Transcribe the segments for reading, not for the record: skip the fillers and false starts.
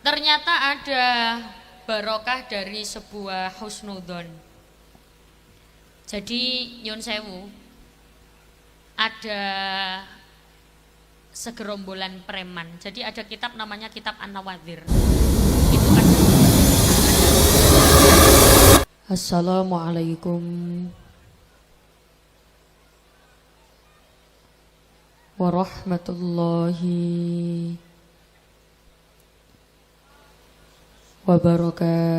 Ternyata ada barokah dari sebuah husnudon. Jadi nyun sewu, ada segerombolan preman. Jadi ada kitab namanya kitab An-Nawadhir. Itu ada. Assalamualaikum warahmatullahi wabarakatuh.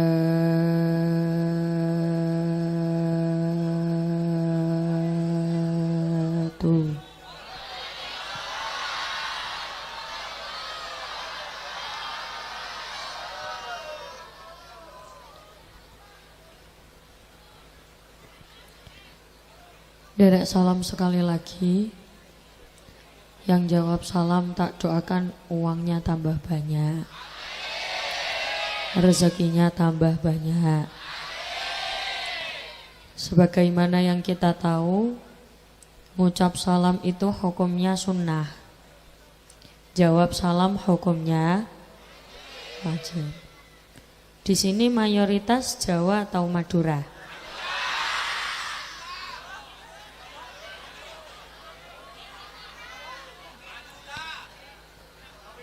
Derek salam sekali lagi. Yang jawab salam tak doakan uangnya tambah banyak, rezekinya tambah banyak. Sebagaimana yang kita tahu, ngucap salam itu hukumnya sunnah, jawab salam hukumnya wajib. Di sini mayoritas Jawa atau Madura?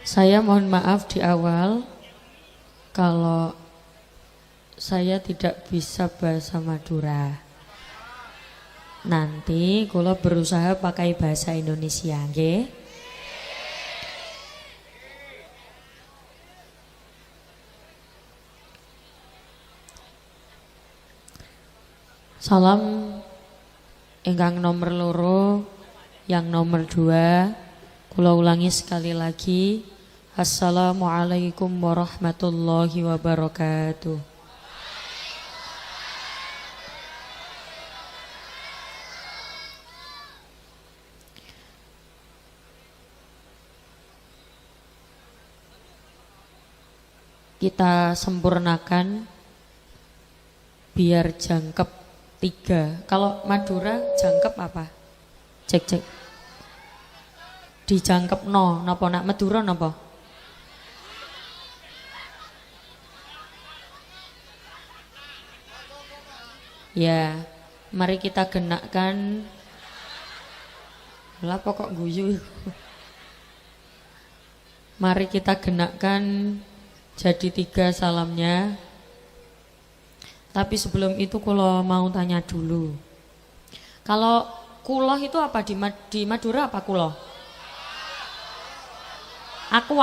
Saya mohon maaf di awal kalau saya tidak bisa bahasa Madura. Nanti kula berusaha pakai bahasa Indonesia, nggih. Salam ingkang nomor loro, yang nomor 2, kula ulangi sekali lagi. Assalamualaikum warahmatullahi wabarakatuh. Kita sempurnakan biar jangkep 3. Kalau Madura jangkep apa? Cek. Dijangkep no, napa nak Madura napa? Ya, mari kita genakkan. Lah pokok guyu. Mari kita genakkan jadi 3 salamnya. Tapi sebelum itu kula mau tanya dulu. Kalau kuloh itu apa di Madura apa kuloh? Aku.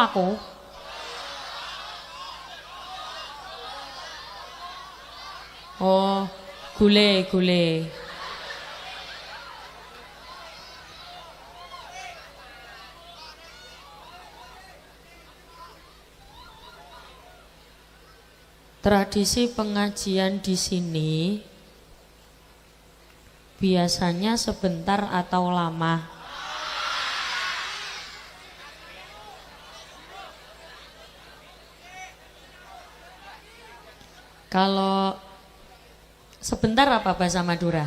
Oh, gule. Tradisi pengajian di sini biasanya sebentar atau lama? Kalau sebentar apa bahasa Madura?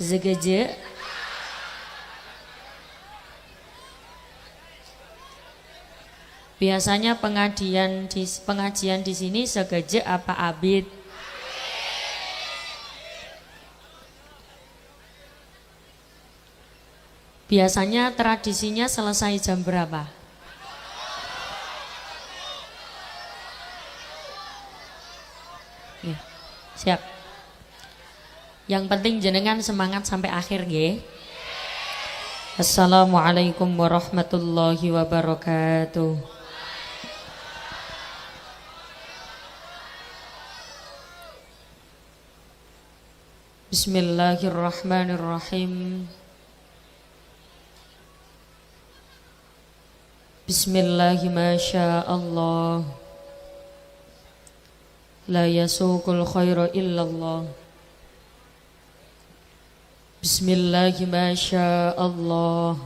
Segeje. Biasanya pengajian di sini segeje apa abid? Biasanya tradisinya selesai jam berapa? Ya, siap. Yang penting jenengan semangat sampai akhir nggih. Assalamualaikum warahmatullahi wabarakatuh. Bismillahirrahmanirrahim. Bismillahi masyaallah. La yasuqul khaira illallah. Bismillahi masyaallah.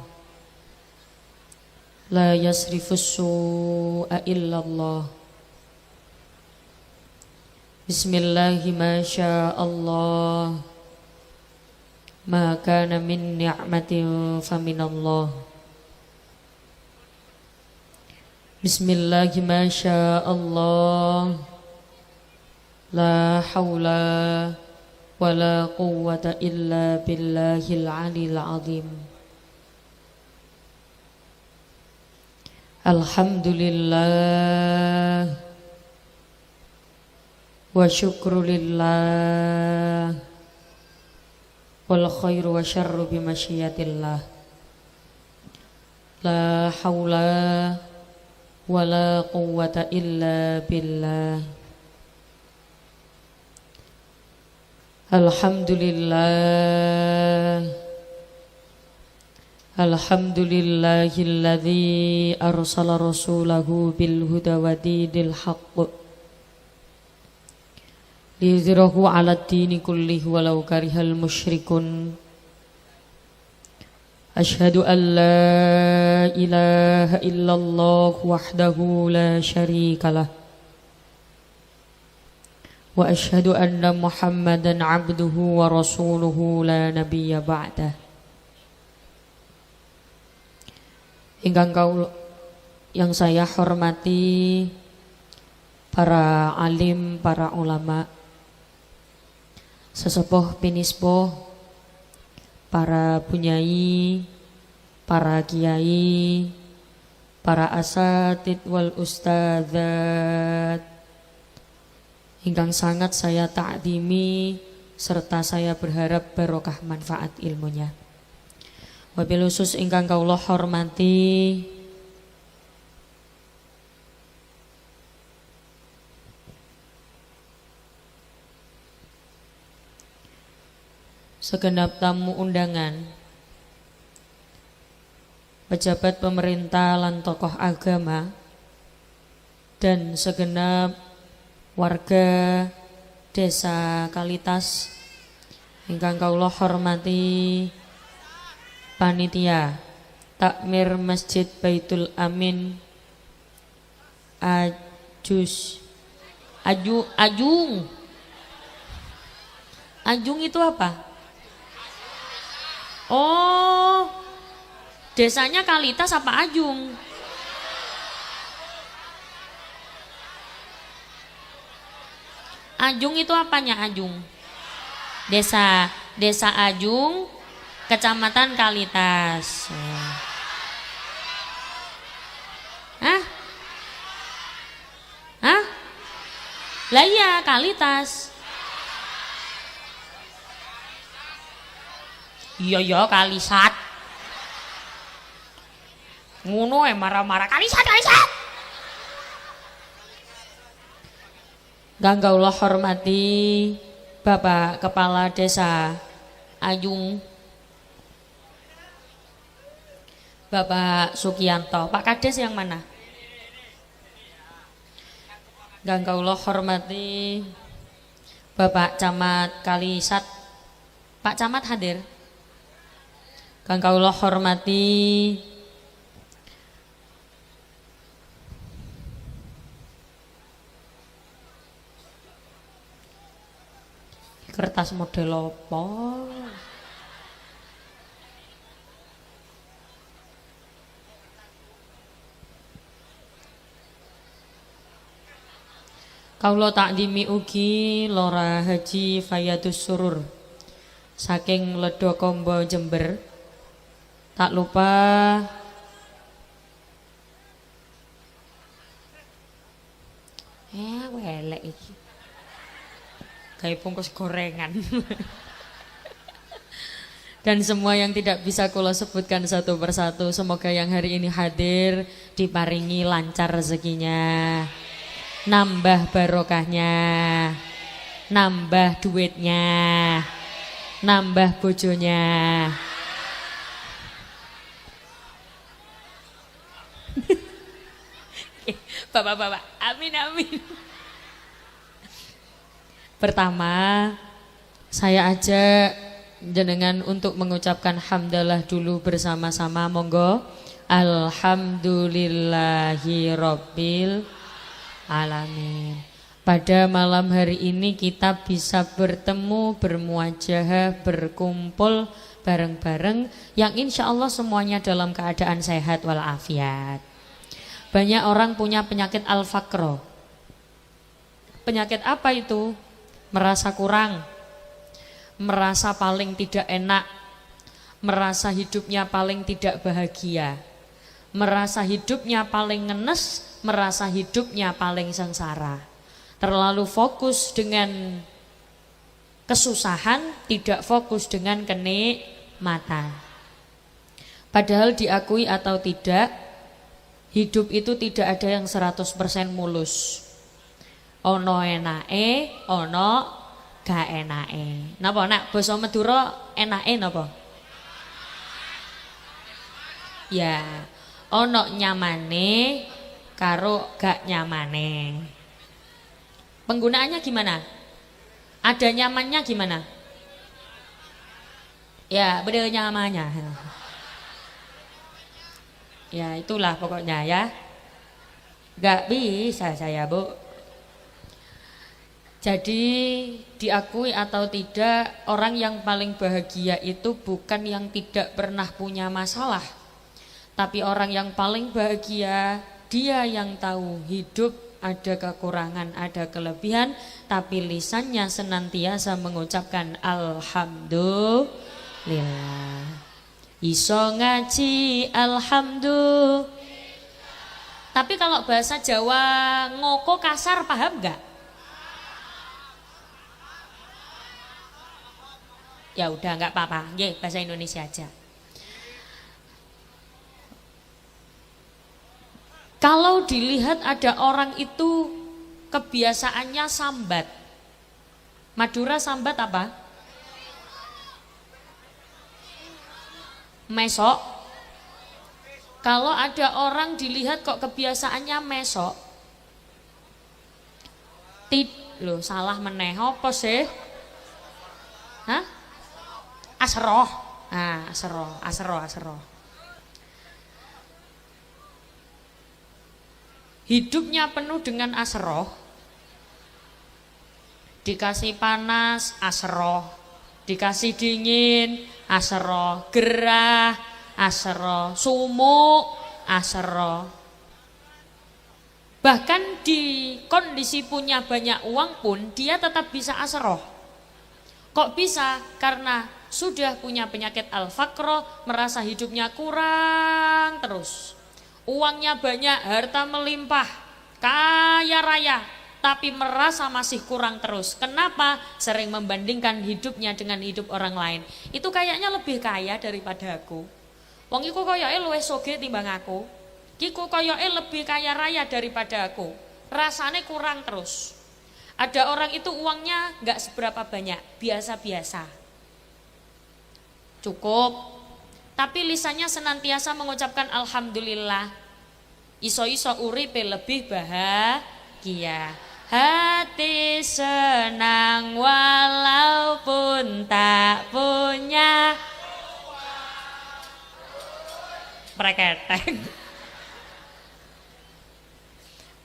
La yasrifus su'a illallah. Bismillahi masyaallah. ma kana min ni'matin faminallah. Bismillahi ma sya Allah, la hawla wa la quwwata illa billahil aliyil azim. Alhamdulillah wa syukrulillah wal khairu wa syarru bimasyiatillah. La hawla wa la quwwata illa billah. Alhamdulillah, alhamdulillahilladzi arsala rasulahu bil huda wa dinil haqq liyuzhirahu 'alad dini kullihi walau karihal musyrikun. Asyhadu an la ilaha illallah wahdahu la syarikalah wa asyhadu anna Muhammadan 'abduhu wa rasuluhu la nabiyya ba'dah. Yang saya hormati para alim, para ulama, sesepuh pinispoh, para bunyai, para kiai, para asatid wal ustadzat ingkang sangat saya ta'dimi serta saya berharap barokah manfaat ilmunya. Wabil khusus ingkang kawula hormati segenap tamu undangan, pejabat pemerintah lan tokoh agama, dan segenap warga desa Kalitas ingkang kawula hormati panitia takmir Masjid Baitul Amin Ajung itu apa? Oh, desanya Kalitas apa Ajung? Ajung itu apanya Ajung? Desa Ajung, Kecamatan Kalitas. Hah? Lah iya Kalitas. Iya Kalisat. Ngono marah-marah Kalisat. Ganggaullah hormati Bapak Kepala Desa Ajung, Bapak Sukianto. Pak Kades yang mana? Ganggaullah hormati Bapak Camat Kalisat. Pak Camat hadir. Ganggaullah hormati kertas model apa? Kaula takdimi ugi Lora Haji Fayadus Surur saking Ledo Kombo Jember. Tak lupa welek iki. Kayak bungkus gorengan. Dan semua yang tidak bisa kula sebutkan satu persatu, semoga yang hari ini hadir diparingi lancar rezekinya, nambah barokahnya, nambah duitnya, nambah bojonya. Bapak-bapak, amin. Pertama, saya ajak jenengan untuk mengucapkan hamdalah dulu bersama-sama, monggo. Alhamdulillahirabbil alamin. Pada malam hari ini kita bisa bertemu, bermuajahah, berkumpul bareng-bareng yang insya Allah semuanya dalam keadaan sehat walafiat. Banyak orang punya penyakit al-faqro. Penyakit apa itu? Merasa kurang, merasa paling tidak enak, merasa hidupnya paling tidak bahagia, merasa hidupnya paling ngenes, merasa hidupnya paling sengsara. Terlalu fokus dengan kesusahan, tidak fokus dengan kenikmatan. Padahal diakui atau tidak, hidup itu tidak ada yang 100% mulus. Ono enake, ono gak enake. Napa nak basa Madura enake napa? Ya, ono nyamane karo gak nyamane. Penggunaannya gimana? Ada nyamannya gimana? Ya, bener nyamannya. Ya, itulah pokoknya ya. Gak bisa saya, Bu. Jadi diakui atau tidak, orang yang paling bahagia itu bukan yang tidak pernah punya masalah, tapi orang yang paling bahagia dia yang tahu hidup ada kekurangan, ada kelebihan, tapi lisannya senantiasa mengucapkan alhamdulillah. Iso ngaji alhamdulillah. Tapi kalau bahasa Jawa ngoko kasar paham gak? Ya udah nggak apa-apa, bahasa Indonesia aja. Kalau dilihat ada orang itu kebiasaannya sambat. Madura sambat apa? Mesok. Kalau ada orang dilihat kok kebiasaannya mesok. Loh, salah meneh apa sih? Hah? Asroh. Nah, asroh. Hidupnya penuh dengan asroh. Dikasih panas, asroh. Dikasih dingin, asroh. Gerah, asroh. Sumuk, asroh. Bahkan di kondisi punya banyak uang pun dia tetap bisa asroh. Kok bisa? Karena sudah punya penyakit al-faqro, merasa hidupnya kurang terus. Uangnya banyak, harta melimpah, kaya raya, tapi merasa masih kurang terus. Kenapa? Sering membandingkan hidupnya dengan hidup orang lain. Itu kayaknya lebih kaya daripada aku. Wong iku koyoke luwih sugih timbang aku. Kiku koyoke lebih kaya raya daripada aku. Rasane kurang terus. Ada orang itu uangnya gak seberapa banyak, biasa-biasa. Cukup. Tapi lisannya senantiasa mengucapkan alhamdulillah. Iso-iso uripe lebih bahagia. Hati senang walaupun tak punya. Preketeng.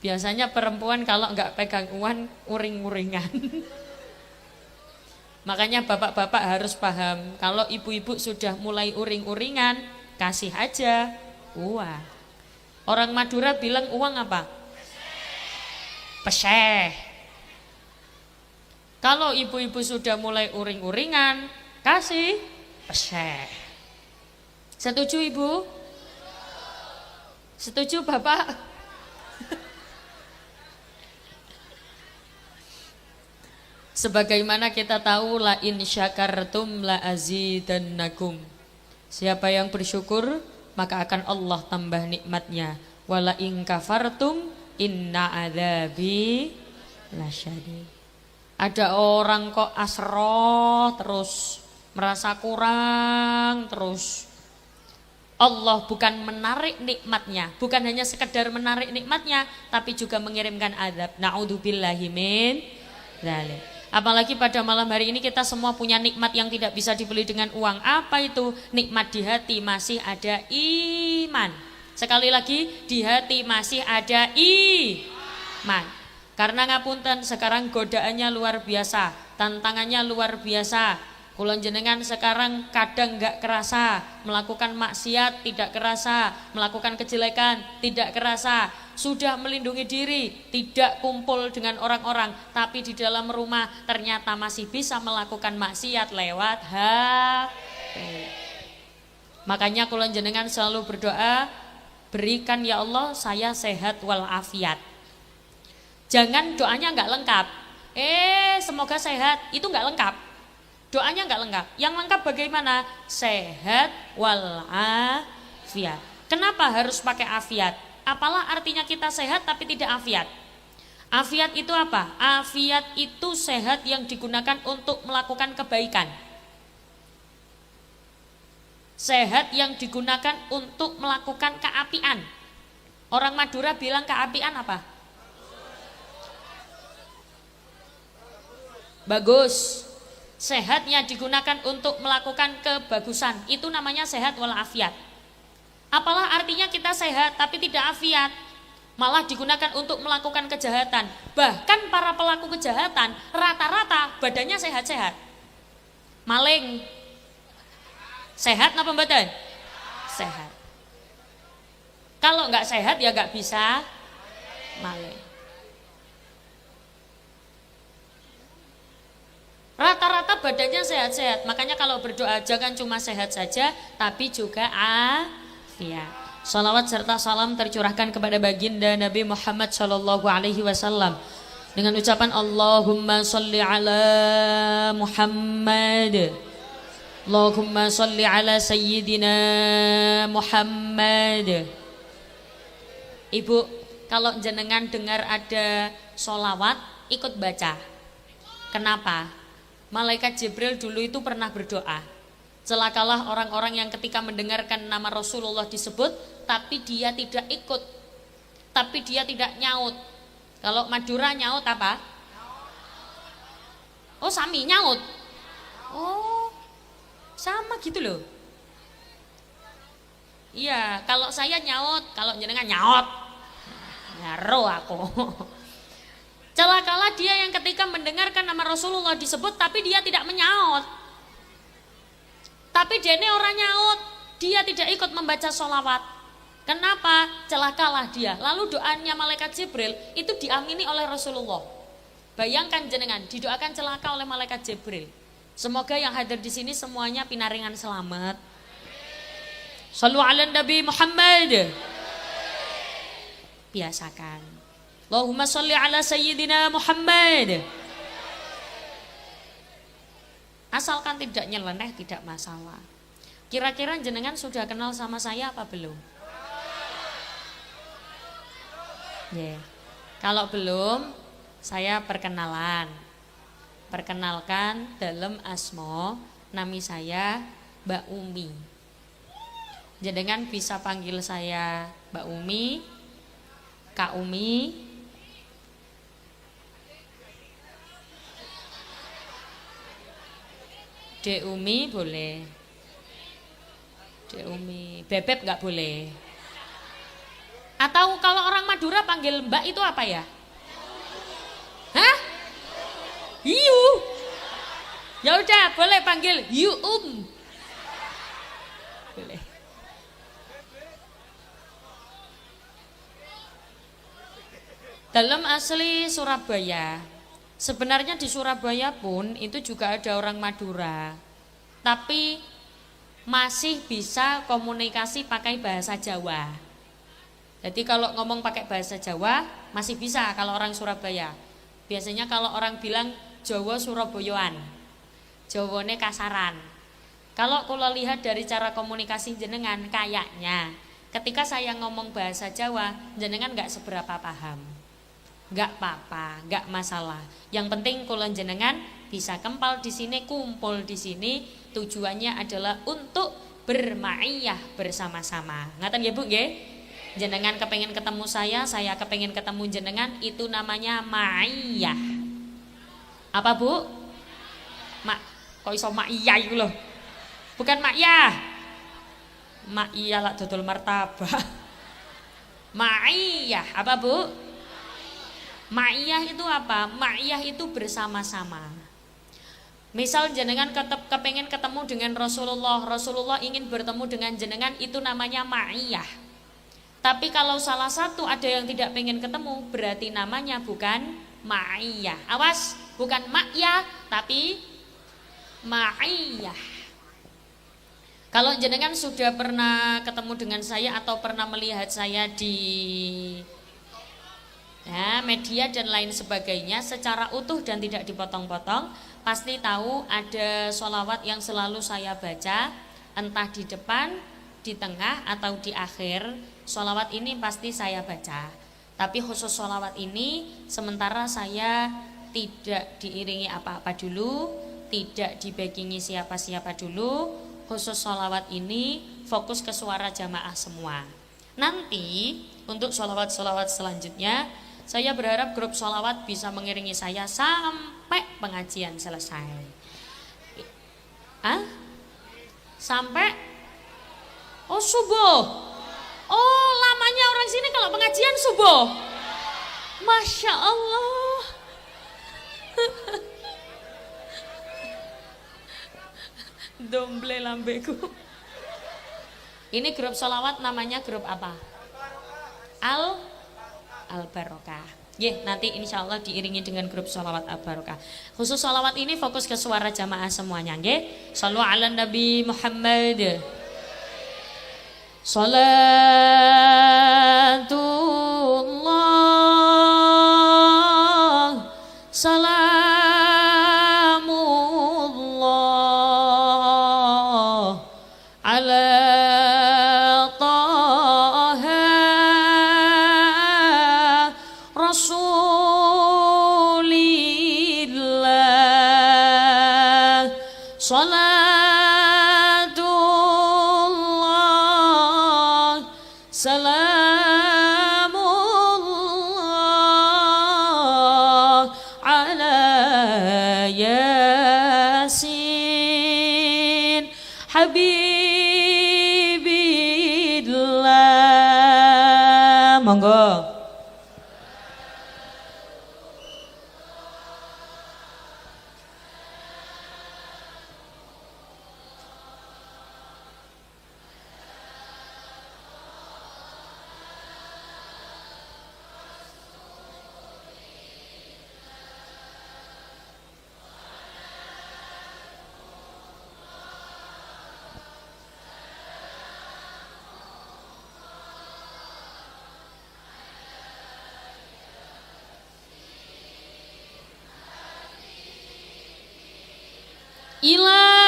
Biasanya perempuan kalau nggak pegang uang uring-uringan. Makanya bapak-bapak harus paham, kalau ibu-ibu sudah mulai uring-uringan, kasih aja uang. Orang Madura bilang uang apa? Peseh. Kalau ibu-ibu sudah mulai uring-uringan, kasih peseh. Setuju ibu? Setuju bapak? Sebagaimana kita tahu, la in syakartum la azidannakum. Siapa yang bersyukur maka akan Allah tambah nikmatnya. Wala in kafartum inna adzabi lasyadid. Ada orang kok asroh terus, merasa kurang terus. Allah bukan menarik nikmatnya, bukan hanya sekedar menarik nikmatnya, tapi juga mengirimkan azab. Na'udzubillahi min dzalik. Apalagi pada malam hari ini kita semua punya nikmat yang tidak bisa dibeli dengan uang. Apa itu? Nikmat di hati masih ada iman. Sekali lagi, di hati masih ada iman. Karena ngapunten sekarang godaannya luar biasa, tantangannya luar biasa. Kula jenengan sekarang kadang nggak kerasa, melakukan maksiat tidak kerasa, melakukan kejelekan tidak kerasa, sudah melindungi diri, tidak kumpul dengan orang-orang, tapi di dalam rumah ternyata masih bisa melakukan maksiat lewat HP. Makanya kula jenengan selalu berdoa, berikan ya Allah saya sehat walafiat. Jangan doanya nggak lengkap. Semoga sehat, itu nggak lengkap. Doanya nggak lengkap. Yang lengkap bagaimana? Sehat walafiat. Kenapa harus pakai afiat? Apalah artinya kita sehat tapi tidak afiat? Afiat itu apa? Afiat itu sehat yang digunakan untuk melakukan kebaikan. Sehat yang digunakan untuk melakukan keapian. Orang Madura bilang keapian apa? Bagus. Sehatnya digunakan untuk melakukan kebagusan, itu namanya sehat walafiat. Apalah artinya kita sehat tapi tidak afiat, malah digunakan untuk melakukan kejahatan. Bahkan para pelaku kejahatan rata-rata badannya sehat-sehat. Maling sehat napa mboten? Sehat. Kalau nggak sehat ya nggak bisa maling. Rata-rata badannya sehat-sehat. Makanya kalau berdoa jangan cuma sehat saja, tapi juga afiat. Salawat serta salam tercurahkan kepada baginda Nabi Muhammad sallallahu alaihi wasallam dengan ucapan Allahumma sholli ala Muhammad. Allahumma sholli ala sayyidina Muhammad. Ibu, kalau jenengan dengar ada sholawat, ikut baca. Kenapa? Malaikat Jibril dulu itu pernah berdoa, celakalah orang-orang yang ketika mendengarkan nama Rasulullah disebut tapi dia tidak ikut, tapi dia tidak nyaut. Kalau Madura nyaut apa? Oh sami nyaut. Oh sama gitu loh. Iya, kalau saya nyaut, kalau jenengan nyaut, nyaro aku. Celakalah dia yang ketika mendengarkan nama Rasulullah disebut tapi dia tidak menyaut. Tapi dene orang nyaut, dia tidak ikut membaca sholawat. Kenapa? Celakalah dia. Lalu doanya malaikat Jibril itu diamini oleh Rasulullah. Bayangkan jenengan didoakan celaka oleh malaikat Jibril. Semoga yang hadir di sini semuanya pinaringan selamat. Shallu ala Nabi Muhammad. Biasakan. Allahumma sholli ala sayyidina Muhammad. Asalkan tidak nyeleneh tidak masalah. Kira-kira jenengan sudah kenal sama saya apa belum? Kalau belum, saya perkenalan. Perkenalkan dalam asmo, nami saya Mbak Umi. Jenengan bisa panggil saya Mbak Umi, Kak Umi, Dek Umi boleh. Dek Umi, Bebek nggak boleh. Atau kalau orang Madura panggil Mbak itu apa ya? Hah? Hiu. Ya udah, boleh panggil Yu Boleh. Dalam asli Surabaya. Sebenarnya di Surabaya pun itu juga ada orang Madura, tapi masih bisa komunikasi pakai bahasa Jawa. Jadi kalau ngomong pakai bahasa Jawa masih bisa kalau orang Surabaya. Biasanya kalau orang bilang Jawa Surabayaan, Jawane kasaran. Kalau kula lihat dari cara komunikasi jenengan kayaknya ketika saya ngomong bahasa Jawa jenengan nggak seberapa paham. Gak apa-apa, gak masalah. Yang penting kula jenengan bisa kempal di sini, kumpul di sini. Tujuannya adalah untuk bermaiyah bersama-sama. Ngaten ya Bu nggih? Jenengan kepengen ketemu saya kepengen ketemu jenengan, itu namanya maiyah. Apa Bu? Kok iso maiyah iku lho? Bukan maiyah. Maiyah lak dodol martabak. Maiyah, apa Bu? Ma'iyah itu apa? Ma'iyah itu bersama-sama. Misal jenengan kepengen ketemu dengan Rasulullah, Rasulullah ingin bertemu dengan jenengan, itu namanya ma'iyah. Tapi kalau salah satu ada yang tidak pengen ketemu, berarti namanya bukan ma'iyah. Awas, bukan ma'iyah tapi ma'iyah. Kalau jenengan sudah pernah ketemu dengan saya atau pernah melihat saya di media dan lain sebagainya secara utuh dan tidak dipotong-potong, pasti tahu ada sholawat yang selalu saya baca, entah di depan, di tengah atau di akhir. Sholawat ini pasti saya baca. Tapi khusus sholawat ini sementara saya tidak diiringi apa-apa dulu, tidak dibackingi siapa-siapa dulu. Khusus sholawat ini fokus ke suara jamaah semua. Nanti untuk sholawat-sholawat selanjutnya, saya berharap grup sholawat bisa mengiringi saya sampai pengajian selesai. Sampai subuh. Oh, lamanya orang sini kalau pengajian subuh. Masya Allah. Domble lambeku. Ini grup sholawat namanya grup apa? Al-Barokah. Nanti insya Allah diiringi dengan grup sholawat Al-Barokah. Khusus sholawat ini fokus ke suara jamaah semuanya. Shallu ala Nabi Muhammad. Salatullah salamullah ala taha rasulillah. Salatullah salamullah ala yasin habibillah. Monggo. Ilahi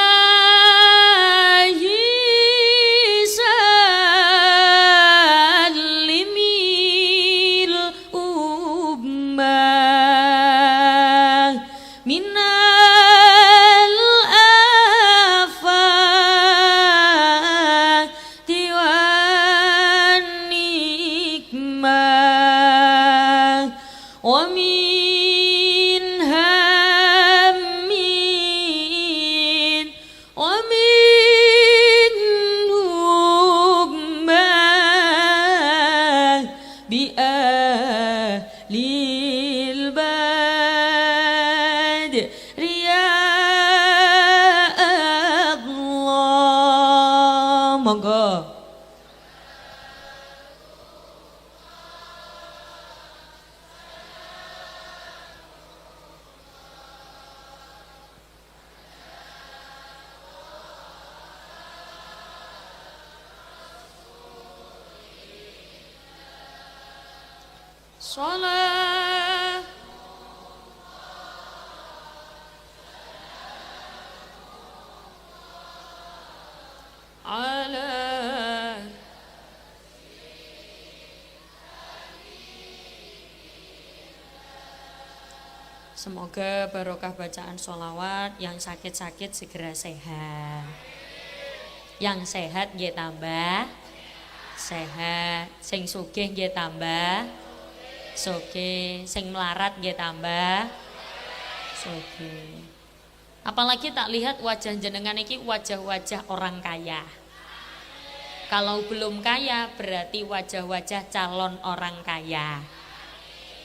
sallimil ummah minal afati wan nikmah wa min hammin wa min ummah bi ahlil badri ya Allah. Monggo. Salat ala semoga barokah bacaan sholawat, yang sakit-sakit segera sehat. Yang sehat nggih tambah sehat, sing sugih nggih tambah sugih, sing melarat nggih tambah sugih. Apalagi tak lihat wajah jenengan iki wajah-wajah orang kaya. Kalau belum kaya berarti wajah-wajah calon orang kaya.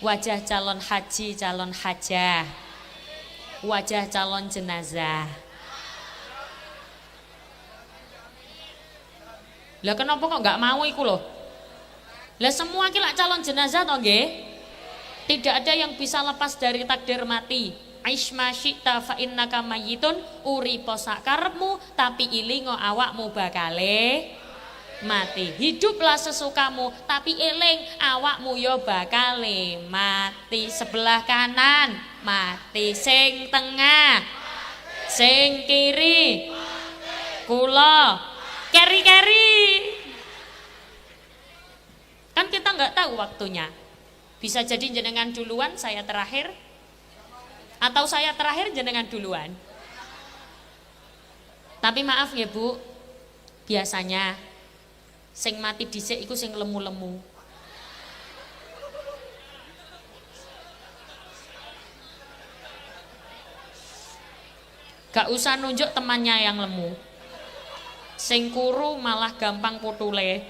wajah calon haji, calon hajah, wajah calon jenazah. Lah kenapa kok nggak mau iku loh? Lah semua ki lak calon jenazah toh nggih? Tidak ada yang bisa lepas dari takdir mati. Aish ma syi'ta fa innaka mayyitun, uripo sak karepmu tapi ilingo awakmu bakale mati. Hiduplah sesukamu tapi eling awakmu yo bakale mati. Sebelah kanan mati, sing tengah, sing kiri, kula, keri-keri. Kan kita nggak tahu waktunya. Bisa jadi jenengan duluan, saya terakhir. Atau saya terakhir jenengan duluan. Tapi maaf ya Bu, biasanya sing mati dhisik iku sing lemu-lemu. Gak usah nunjuk temannya yang lemu. Sing kuru malah gampang putule.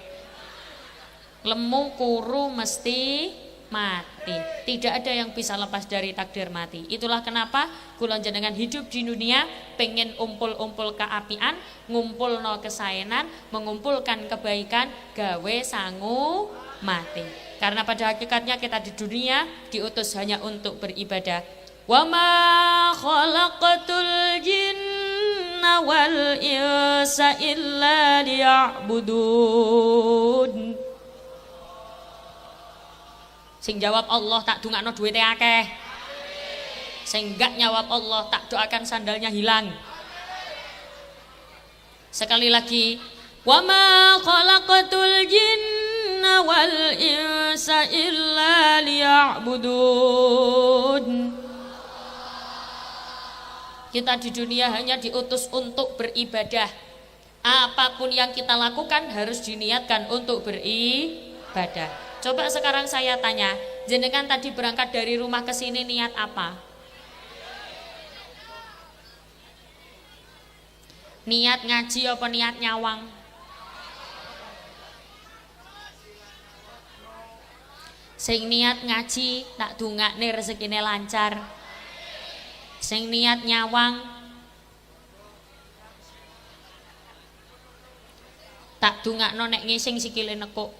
Lemu kuru mesti mati. Tidak ada yang bisa lepas dari takdir mati. Itulah kenapa kula jenengan hidup di dunia pengen umpul-umpul keapian, ngumpulno kesaenan, mengumpulkan kebaikan, gawe sangu mati. Karena pada hakikatnya kita di dunia diutus hanya untuk beribadah. Wa ma khalaqatul jinna wal insa illa liya'budun. Sing jawab Allah tak dungakno duwite akeh. Sing gak nyawab Allah tak doakan sandalnya hilang. Sekali lagi, wa ma khalaqatul jinna wal insa illa liya'budun. Kita di dunia hanya diutus untuk beribadah. Apapun yang kita lakukan harus diniatkan untuk beribadah. Coba sekarang saya tanya, jenengan tadi berangkat dari rumah ke sini niat apa? Niat ngaji apa niat nyawang? Sing niat ngaji tak dungakne rezekine lancar. Sing niat nyawang tak dungakno nek ngising sikile nekuk.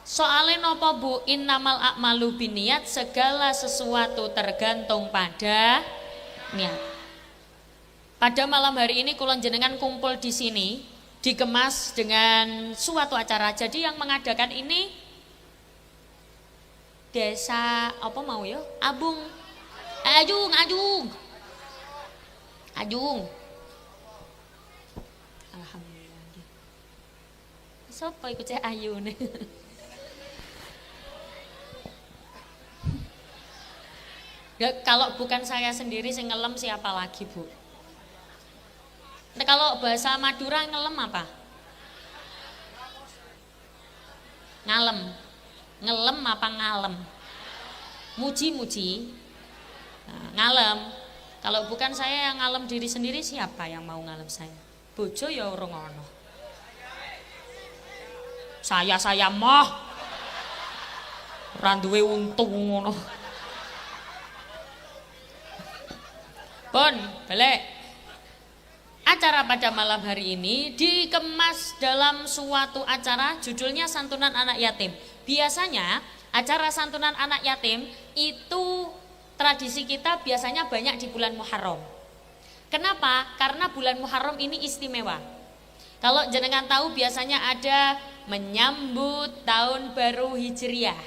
Soalnya nopo Bu, innamal a'malu binniyat, segala sesuatu tergantung pada niat. Pada malam hari ini kula jenengan kumpul di sini, dikemas dengan suatu acara. Jadi yang mengadakan ini desa apa mau ya? Abung. Ajung. Alhamdulillah. Sopo iku cek ayu nih. Ya, kalau bukan saya sendiri sing ngelem siapa lagi Bu? Nah, kalau bahasa Madura ngelem apa? Ngalem. Ngelem apa ngalem? Muji-muji. Nah, ngalem. Kalau bukan saya yang ngalem diri sendiri, siapa yang mau ngalem saya? Bojo ya urung ono. Saya mah ora duwe untung ngono. Pun, balik. Acara pada malam hari ini dikemas dalam suatu acara judulnya Santunan Anak Yatim. Biasanya acara santunan anak yatim itu tradisi kita biasanya banyak di bulan Muharram. Kenapa? Karena bulan Muharram ini istimewa. Kalau jenengan tahu biasanya ada menyambut tahun baru Hijriah,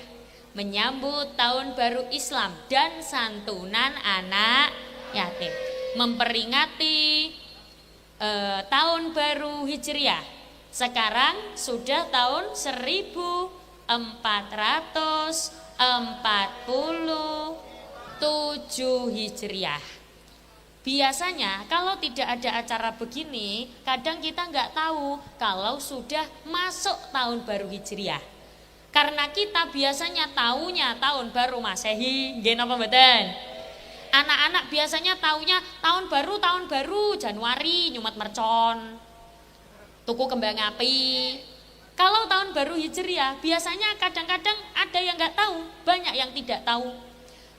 menyambut tahun baru Islam dan santunan anak yatim, memperingati tahun baru Hijriah. Sekarang sudah tahun 1447 Hijriah. Biasanya kalau tidak ada acara begini, kadang kita nggak tahu kalau sudah masuk tahun baru Hijriah. Karena kita biasanya tahunya tahun baru Masehi, nggih napa mboten? Anak-anak biasanya tahunya tahun baru Januari nyumet mercon, tuku kembang api, Kalau tahun baru Hijriah biasanya kadang-kadang ada yang nggak tahu, banyak yang tidak tahu.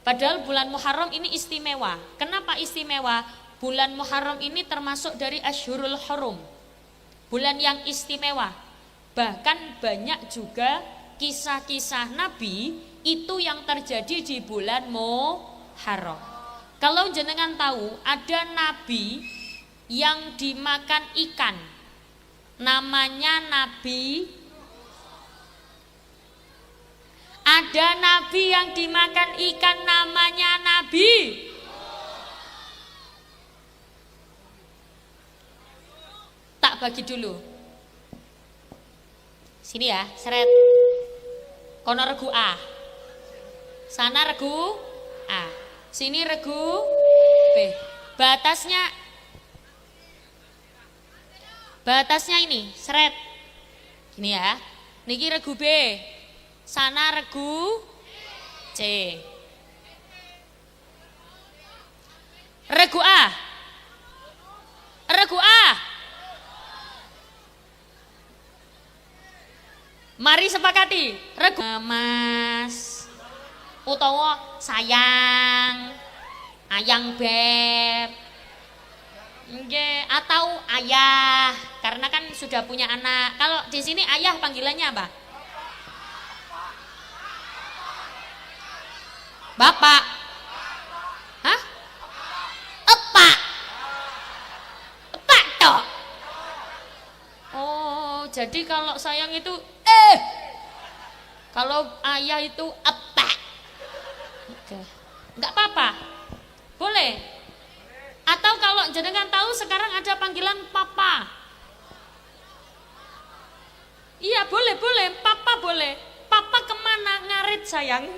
Padahal bulan Muharram ini istimewa. Kenapa istimewa? Bulan Muharram ini termasuk dari Asyhurul Hurum, bulan yang istimewa. Bahkan banyak juga kisah-kisah Nabi itu yang terjadi di bulan Muharram. Kalau jenengan tahu ada Nabi yang dimakan ikan, namanya Nabi. Ada Nabi yang dimakan ikan, namanya Nabi. Tak bagi dulu. Sini ya, seret. Kono regu A. Sana regu A. Sini regu B. Batasnya ini, seret. Gini ya. Niki regu B. Sana regu C. Regu A. Regu A. Mari sepakati. Regu Mas utawa sayang, ayang beb. Nggih, atau ayah, karena kan sudah punya anak. Kalau di sini ayah panggilannya apa? Bapak. Hah? Epak. Epak tok. Oh, jadi kalau sayang itu kalau ayah itu epak. Oke. Enggak apa-apa. Boleh. Atau kalau jenengan tahu sekarang ada panggilan papa. Iya, boleh, papa boleh. Papa kemana? Ngarit sayang.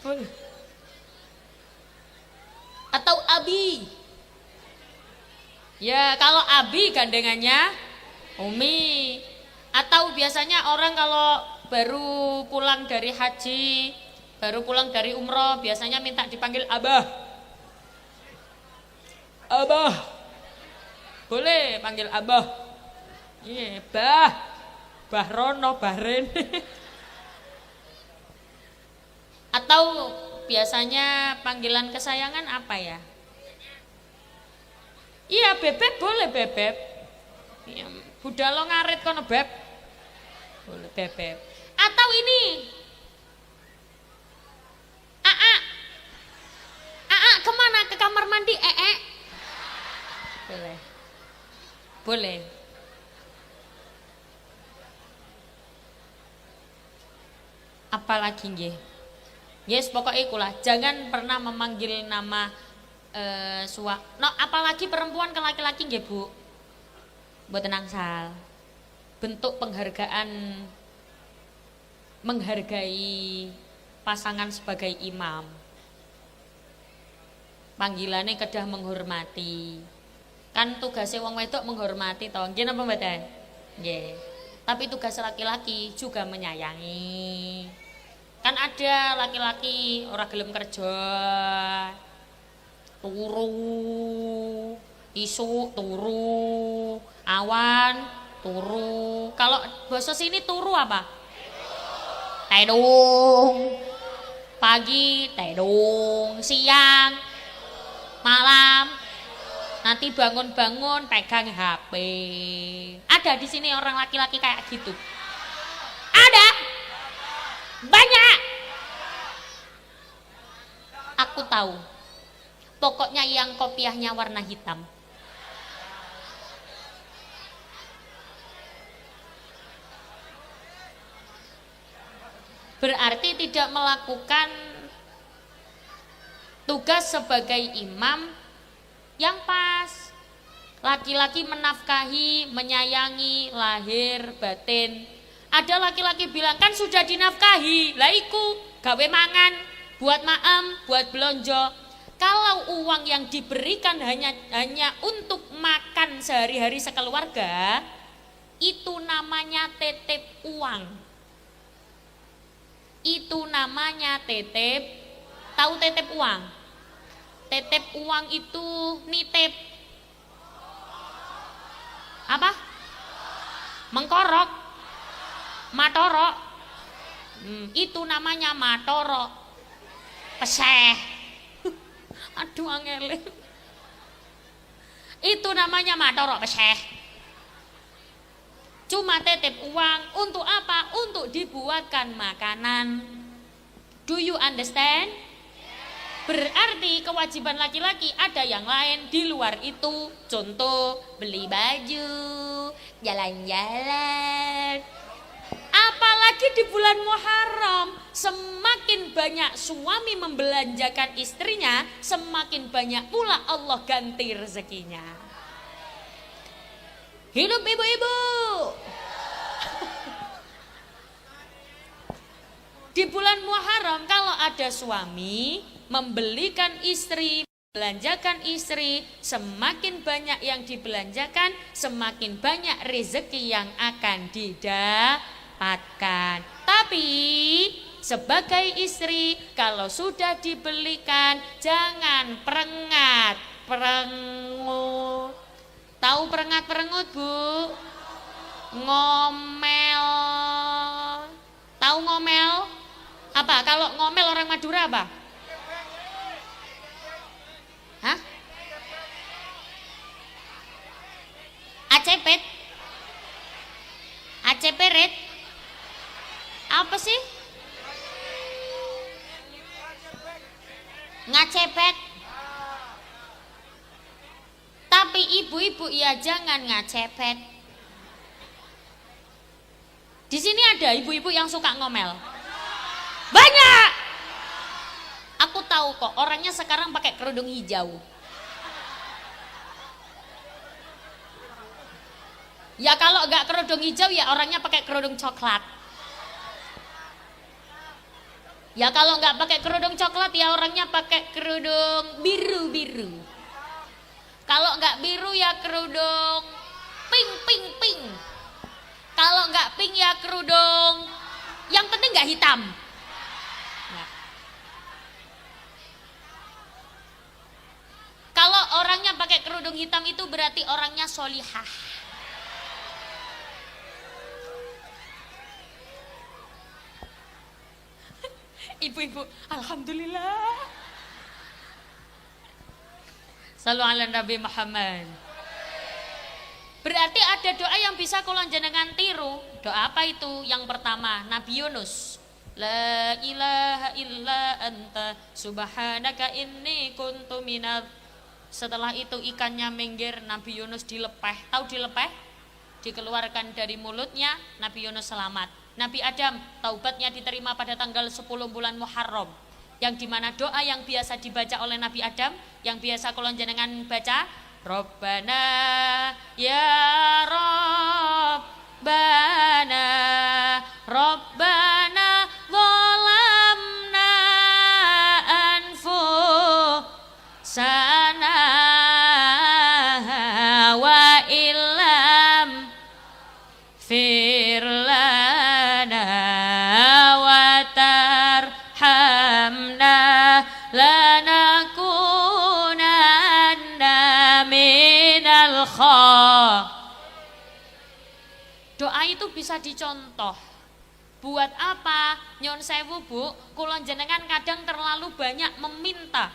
Boleh. Atau abi. Ya, kalau abi gandengannya umi. Atau biasanya orang kalau baru pulang dari haji, baru pulang dari umroh, biasanya minta dipanggil abah. Abah. Boleh panggil abah. Iya, Bah Rono, Bahrin. Atau biasanya panggilan kesayangan apa ya? Iya, bebek boleh bebek. Ya, budalo ngarit kono beb. Boleh bebek. Atau ini Aa kemana? Ke kamar mandi? Boleh. Apalagi nggih? Yes, pokoknya ikulah. Jangan pernah memanggil nama no, apalagi perempuan ke laki-laki nggih, Bu. Mboten angsal. Bentuk penghargaan, menghargai pasangan sebagai imam. Panggilannya kedah menghormati. Kan tugasnya wong wedok menghormati toh. Nggih napa mboten? Nggih. Tapi tugas laki-laki juga menyayangi. Kan ada laki-laki ora gelem kerja. Turu, isu turu, awan turu. Kalau bahasa sini turu apa? Tedung. Pagi tedung, siang, malam. Nanti bangun-bangun pegang HP. Ada di sini orang laki-laki kayak gitu. Ada. Banyak. Aku tahu. Pokoknya yang kopiahnya warna hitam. Berarti tidak melakukan tugas sebagai imam yang pas. Laki-laki menafkahi, menyayangi lahir batin. Ada laki-laki bilang kan sudah dinafkahi, lah iku gawe mangan, buat maem, buat belonjo. Kalau uang yang diberikan hanya untuk makan sehari-hari sekeluarga, itu namanya titip uang. Itu namanya titip. Tahu titip uang? Titip uang itu nitip. Apa? Mengkorok. Matorok. Itu namanya matorok. Peseh. Aduh angele. Itu namanya matorok peseh. Cuma titip uang untuk apa? Untuk dibuatkan makanan. Do you understand? Berarti kewajiban laki-laki ada yang lain di luar itu. Contoh, beli baju, jalan-jalan. Apalagi di bulan Muharram, semakin banyak suami membelanjakan istrinya, semakin banyak pula Allah ganti rezekinya. Hidup ibu-ibu. Di bulan Muharram kalau ada suami membelikan istri, belanjakan istri, semakin banyak yang dibelanjakan, semakin banyak rezeki yang akan didapatkan. Tapi sebagai istri kalau sudah dibelikan jangan perengat-perengut. Tahu perengat-perengut, Bu? Ngomel. Tahu ngomel? Apa? Kalau ngomel orang Madura apa? Hah? Acepet? Aceperet? Apa sih? Ngacepet. Tapi ibu-ibu ya jangan ngacepet. Di sini ada ibu-ibu yang suka ngomel. Banyak. Aku tahu kok orangnya sekarang pakai kerudung hijau. Ya kalau enggak kerudung hijau ya orangnya pakai kerudung coklat. Ya kalau enggak pakai kerudung coklat ya orangnya pakai kerudung biru-biru. Kalau enggak biru ya kerudung pink. Kalau enggak pink ya kerudung yang penting enggak hitam. Kalau orangnya pakai kerudung hitam itu berarti orangnya solihah. Ibu-ibu, alhamdulillah. Sallu ala Nabi Muhammad. Berarti ada doa yang bisa kula jenengan tiru. Doa apa itu? Yang pertama, Nabi Yunus. La ilaha illa anta subhanaka inni kuntu minadz. Setelah itu ikannya minggir, Nabi Yunus dilepeh. Tahu dilepeh? Dikeluarkan dari mulutnya, Nabi Yunus selamat. Nabi Adam taubatnya diterima pada tanggal 10 bulan Muharram. Yang dimana doa yang biasa dibaca oleh Nabi Adam, yang biasa kula jenengan baca, Rabbana ya Rabbana Rabbana zalamna anfusana wa illam firlana wa tarhamna lanakunanna minal khasirin. Doa itu bisa dicontoh. Buat apa? Nyon sewu Bu, kula jenengan kadang terlalu banyak meminta.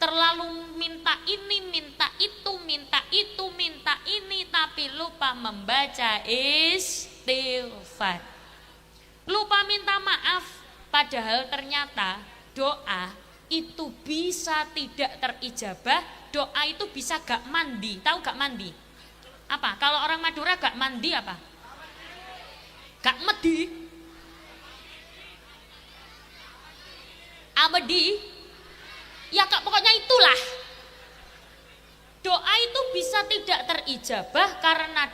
Terlalu minta ini, minta itu, minta ini, tapi lupa membaca istighfar. Lupa minta maaf, padahal ternyata doa itu bisa tidak terijabah, doa itu bisa gak mandi. Tahu gak mandi? Apa? Kalau orang Madura gak mandi apa? Gak medi? Amedi? Ya kak pokoknya itulah. Doa itu bisa tidak terijabah karena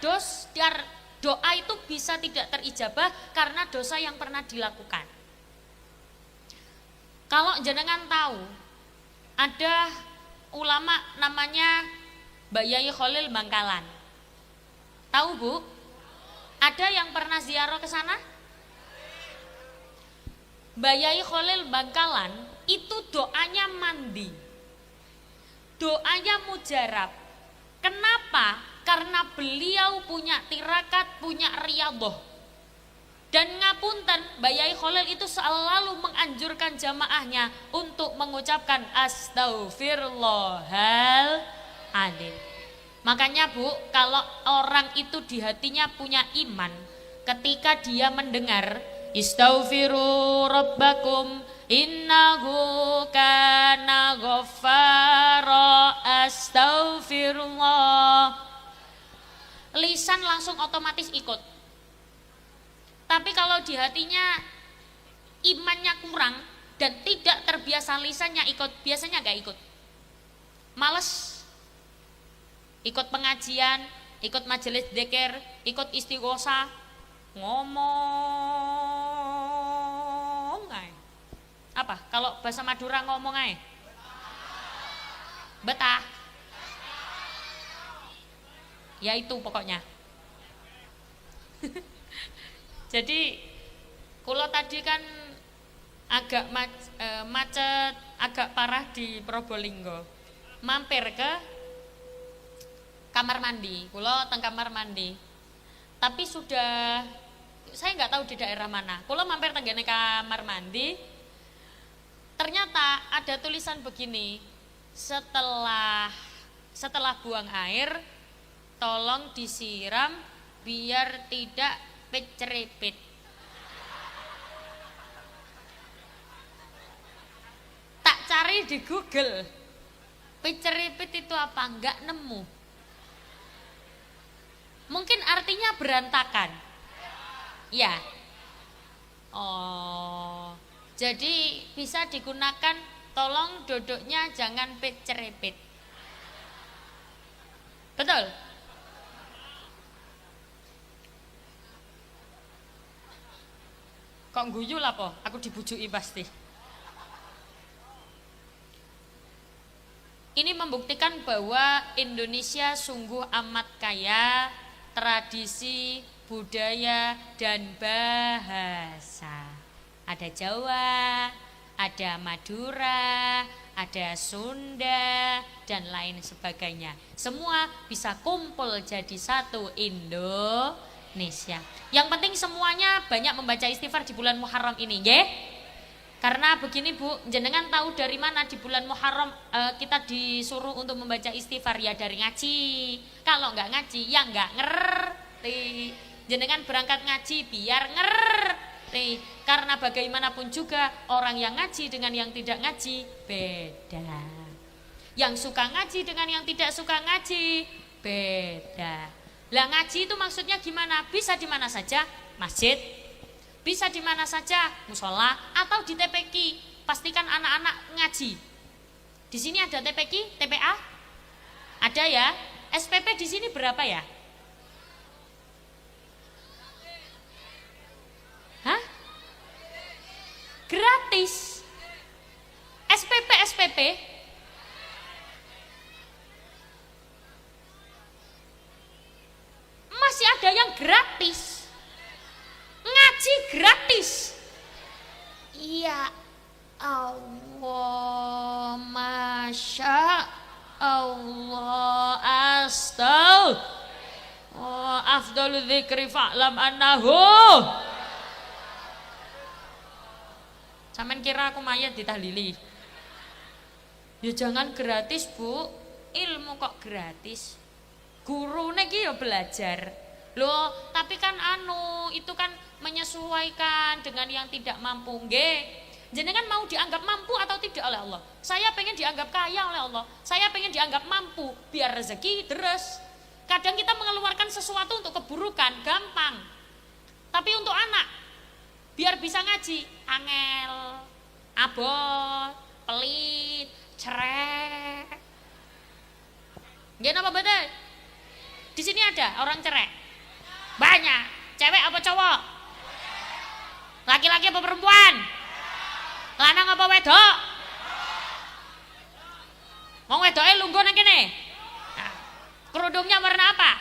doa itu bisa tidak terijabah karena dosa yang pernah dilakukan. Kalau jenengan tahu ada ulama namanya Mbak Yai Khalil Bangkalan. Tahu Bu? Ada yang pernah ziarah ke sana? Mbak Yai Khalil Bangkalan itu doanya mandi. Doanya mujarab. Kenapa? Karena beliau punya tirakat, punya riyadhah. Dan ngapunten, Mbak Yai Khalil itu selalu menganjurkan jamaahnya untuk mengucapkan astaghfirullahaladzim. Makanya Bu, kalau orang itu di hatinya punya iman, ketika dia mendengar istaghfiru rabbakum innahu kana ghaffara astaghfirullah, lisan langsung otomatis ikut. Tapi kalau di hatinya imannya kurang dan tidak terbiasa lisannya ikut, biasanya gak ikut. Males ikut pengajian, ikut majelis dzikir, ikut istighosah, ngomong aja. Apa? Kalau bahasa Madura ngomong aja. Betah. Ya itu pokoknya. Jadi kalau tadi kan agak macet, agak parah di Probolinggo. Mampir ke kamar mandi, kulo teng kamar mandi. Tapi sudah saya nggak tahu di daerah mana. Kulo mampir tenggene kamar mandi. Ternyata ada tulisan begini, setelah buang air tolong disiram biar tidak pecerepet. Tak cari di Google, pecerepet itu apa? Enggak nemu. Mungkin artinya berantakan. Ya. Oh, jadi bisa digunakan, tolong duduknya jangan pecerepet. Betul? Kok guyu lah po? Aku dibujuki pasti. Ini membuktikan bahwa Indonesia sungguh amat kaya tradisi, budaya, dan bahasa. Ada Jawa, ada Madura, ada Sunda, dan lain sebagainya. Semua bisa kumpul jadi satu Indonesia. Yang penting semuanya banyak membaca istighfar di bulan Muharram ini, nggih? Karena begini Bu, jenengan tahu dari mana di bulan Muharram kita disuruh untuk membaca istighfar? Ya dari ngaji. Kalau nggak ngaji ya nggak ngerti. Jenengan berangkat ngaji biar ngerti. Karena bagaimanapun juga orang yang ngaji dengan yang tidak ngaji beda. Yang suka ngaji dengan yang tidak suka ngaji beda. Lah ngaji itu maksudnya gimana? Bisa di mana saja, masjid. Bisa di mana saja, musola atau di TPQ. Pastikan anak-anak ngaji. Di sini ada TPQ, TPA? Ada ya? SPP di sini berapa ya? Hah? Gratis. SPP. Masih ada yang gratis. Ngaji gratis. Ya Allah, Masya Allah, afdalul dzikri fa'lam annahu. Sampeyan kira aku mayat ditahlili? Ya jangan gratis Bu, ilmu kok gratis. Gurune ki ya belajar. Loh, tapi kan itu kan menyesuaikan dengan yang tidak mampu. Nggih. Jenengan mau dianggap mampu atau tidak oleh Allah? Saya pengen dianggap kaya oleh Allah. Saya pengen dianggap mampu biar rezeki terus. Kadang kita mengeluarkan sesuatu untuk keburukan, gampang. Tapi untuk anak biar bisa ngaji, angel, abot, pelit, cerek. Nggih napa betul? Di sini ada orang cerek. Banyak. Cewek apa cowok? Laki-laki apa perempuan? Lanang apa wedok? Wong wedoke lungguh nang kene. Nah, kerudungnya warna apa?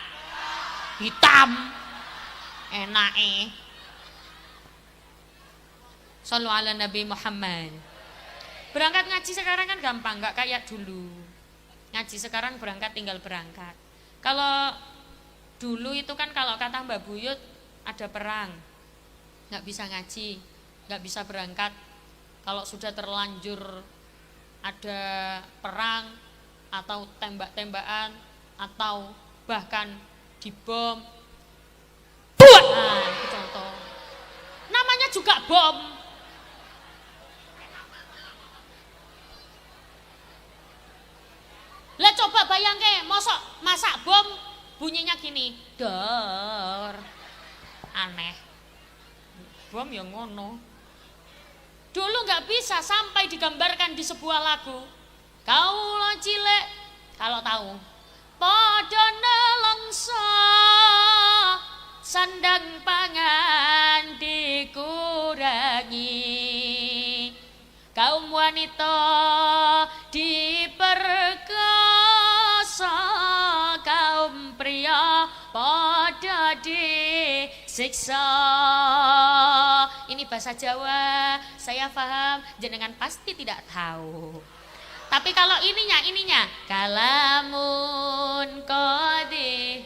Hitam. Enake. Shallu ala Nabi Muhammad. Berangkat ngaji sekarang kan gampang, nggak kayak dulu. Ngaji sekarang berangkat tinggal berangkat. Kalau dulu itu kan kalau kata Mbak Buyut ada perang, nggak bisa ngaji, nggak bisa berangkat. Kalau sudah terlanjur ada perang atau tembak-tembakan atau bahkan dibom, buat. Nah, itu contoh. Namanya juga bom. Lah coba bayangke, mosok masak bom bunyinya gini, dor. Aneh. Bom yang ngono. Dulu nggak bisa sampai digambarkan di sebuah lagu. Kaulo cilek, kalau tahu. Padha nelongso sandang pangan dikurangi. Kaum wanita diperkosa, kaum pria pada disiksa. Ini bahasa Jawa, saya paham, jenengan pasti tidak tahu. Tapi kalau ininya, kalamun kodi.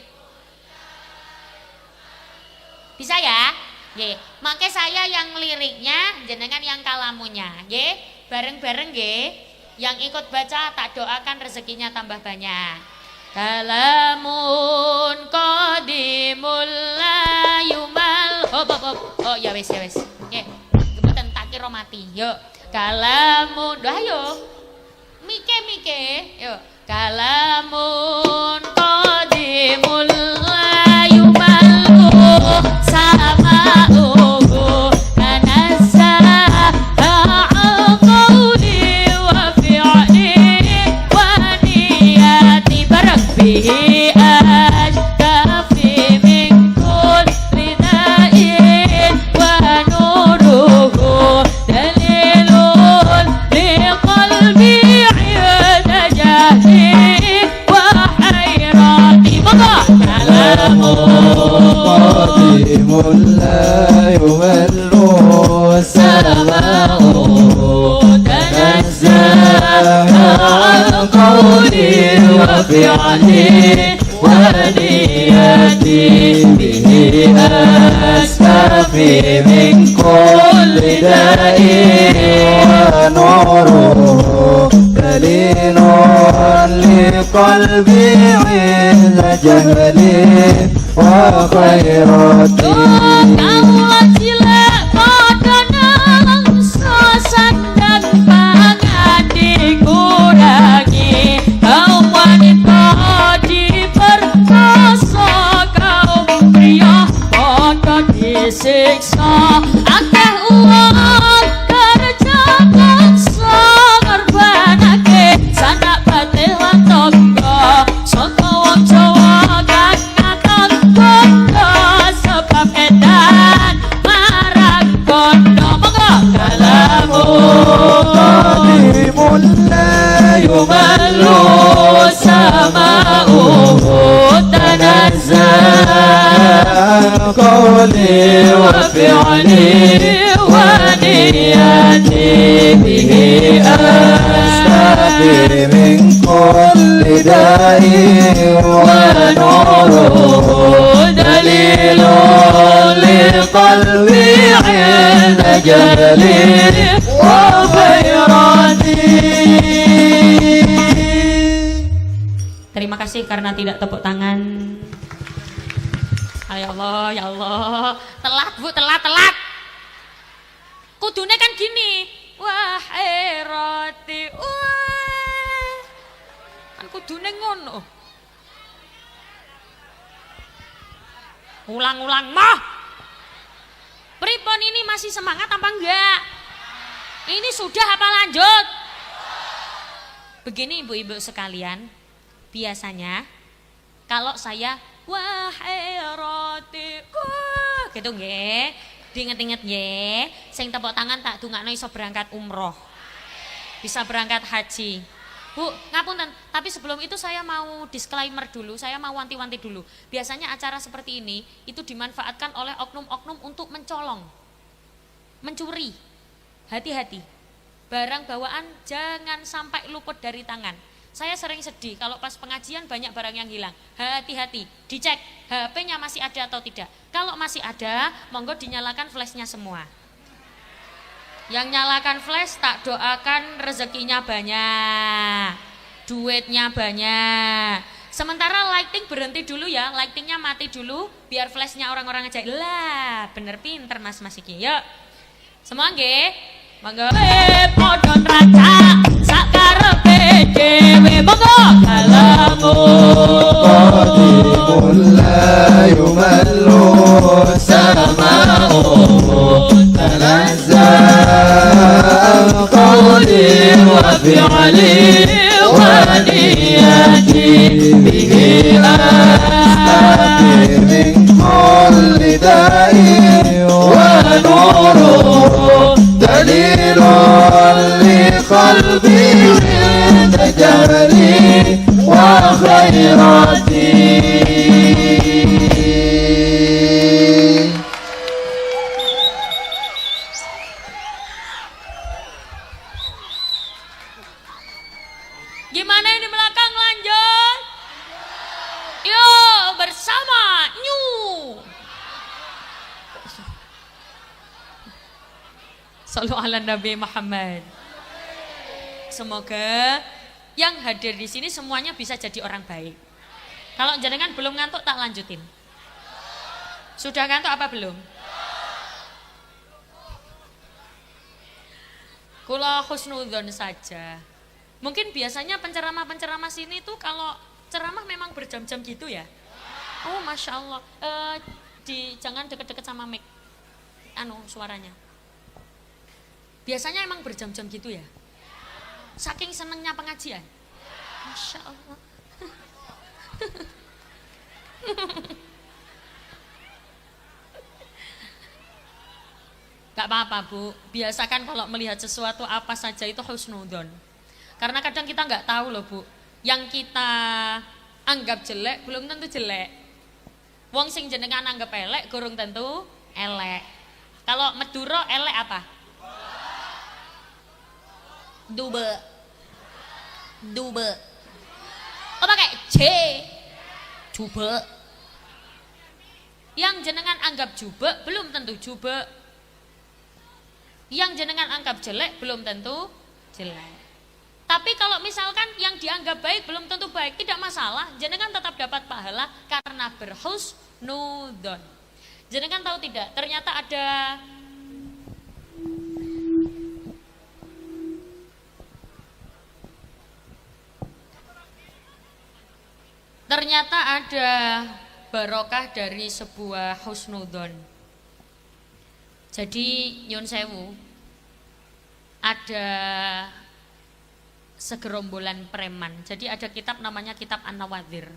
Bisa ya? Nggih, mangke saya yang liriknya, jenengan yang kalamunya, nggih. Bareng-bareng nggih. Yang ikut baca tak doakan rezekinya tambah banyak. Kalamun qadimul layumal. Oh ya wis. Nggih. Kemudian tak kira mati. Yuk. Kalamun, doa yuk. Mike, yuk. Kalamun qadimul layumal sama uhu tanazzaha al-qawli wa fi'li wa niyati barak bihi ashkafi min kulli da'in wa nuruhu dalilun liqalbi inda jahli wa hayrati. Maka قادم لا يمل سماؤه تنزه عن قولي وفعلي ونيتي به أستفي من كل داء ونوره دليل لقلبي عند جهلي وخيراتي. Kaulah cilek pada nelongso sandang pangan dikurangi. Kaum wanita diperkosa, kaum pria pada disiksa. Akeh uang kerja paksa ngorbanake sanak batil lan tangga. Saka wong Jawa kang ngakon bondo sebab edan marang kondo. Monggo قادم لا يمل sama'uhu تنزه قولي وفعلي ونيتي به أستفي من كل داء ونوره دليل لقلبي عند جهلي وخيراتي. Terima kasih karena tidak tepuk tangan. Ya Allah. Telat Bu, telat. Kudune kan gini. Wahai roti, wah. Kan kudune ngono. Ulang-ulang mah. Pripun ini masih semangat apa enggak? Ini sudah apa lanjut? Begini ibu-ibu sekalian, biasanya kalau saya wahai roti, gitu nggih. Diinget-inget nggih, sing tepuk tangan tak dongakno iso berangkat umroh. Bisa berangkat haji. Bu, ngapunten, tapi sebelum itu saya mau disclaimer dulu, saya mau wanti-wanti dulu. Biasanya acara seperti ini itu dimanfaatkan oleh oknum-oknum untuk mencolong, mencuri. Hati-hati, barang bawaan jangan sampai luput dari tangan. Saya sering sedih kalau pas pengajian banyak barang yang hilang. Hati-hati, dicek HP-nya masih ada atau tidak. Kalau masih ada, monggo dinyalakan flashnya semua. Yang nyalakan flash tak doakan rezekinya banyak, duitnya banyak. Sementara lighting berhenti dulu ya, lightingnya mati dulu, biar flashnya orang-orang aja. Lah, bener pinter Mas Iki. Yuk, semua nggih, monggo. Podon raja, sakarepe dhewe monggo kalamu. قديم لا يمل سماؤه تنزه قولي وفعلي ونيتي به أستغفر من كل داء ونوره دليل لقلبي عند جهلي وخيراتي. Gimana ini belakang lanjut? Yuk bersama New. Sallu ala Nabi Muhammad. Semoga yang hadir di sini semuanya bisa jadi orang baik. Kalau jenengan belum ngantuk tak lanjutin. Sudah ngantuk apa belum? Kula husnudzon saja. Mungkin biasanya penceramah-penceramah sini tuh kalau ceramah memang berjam-jam gitu ya. Oh Masya Allah. Jangan deket-deket sama mic. Suaranya. Biasanya emang berjam-jam gitu ya. Saking senengnya pengajian. Masya Allah. Gak apa-apa Bu, biasakan kalau melihat sesuatu apa saja itu husnudzon. Karena kadang kita nggak tahu loh Bu, yang kita anggap jelek belum tentu jelek. Wong sing jenengan anggap elek gurung tentu elek. Kalau Meduro elek apa? Dube. Oh pakai C. Jube. Yang jenengan anggap jube belum tentu jube. Yang jenengan anggap jelek belum tentu jelek. Tapi kalau misalkan yang dianggap baik belum tentu baik, tidak masalah. Jenengan tetap dapat pahala karena berhusnudzon. Jenengan tahu tidak? Ternyata ada barokah dari sebuah husnudzon. Jadi nyun sewu, ada segerombolan preman. Jadi ada kitab namanya kitab An-Nawadhir.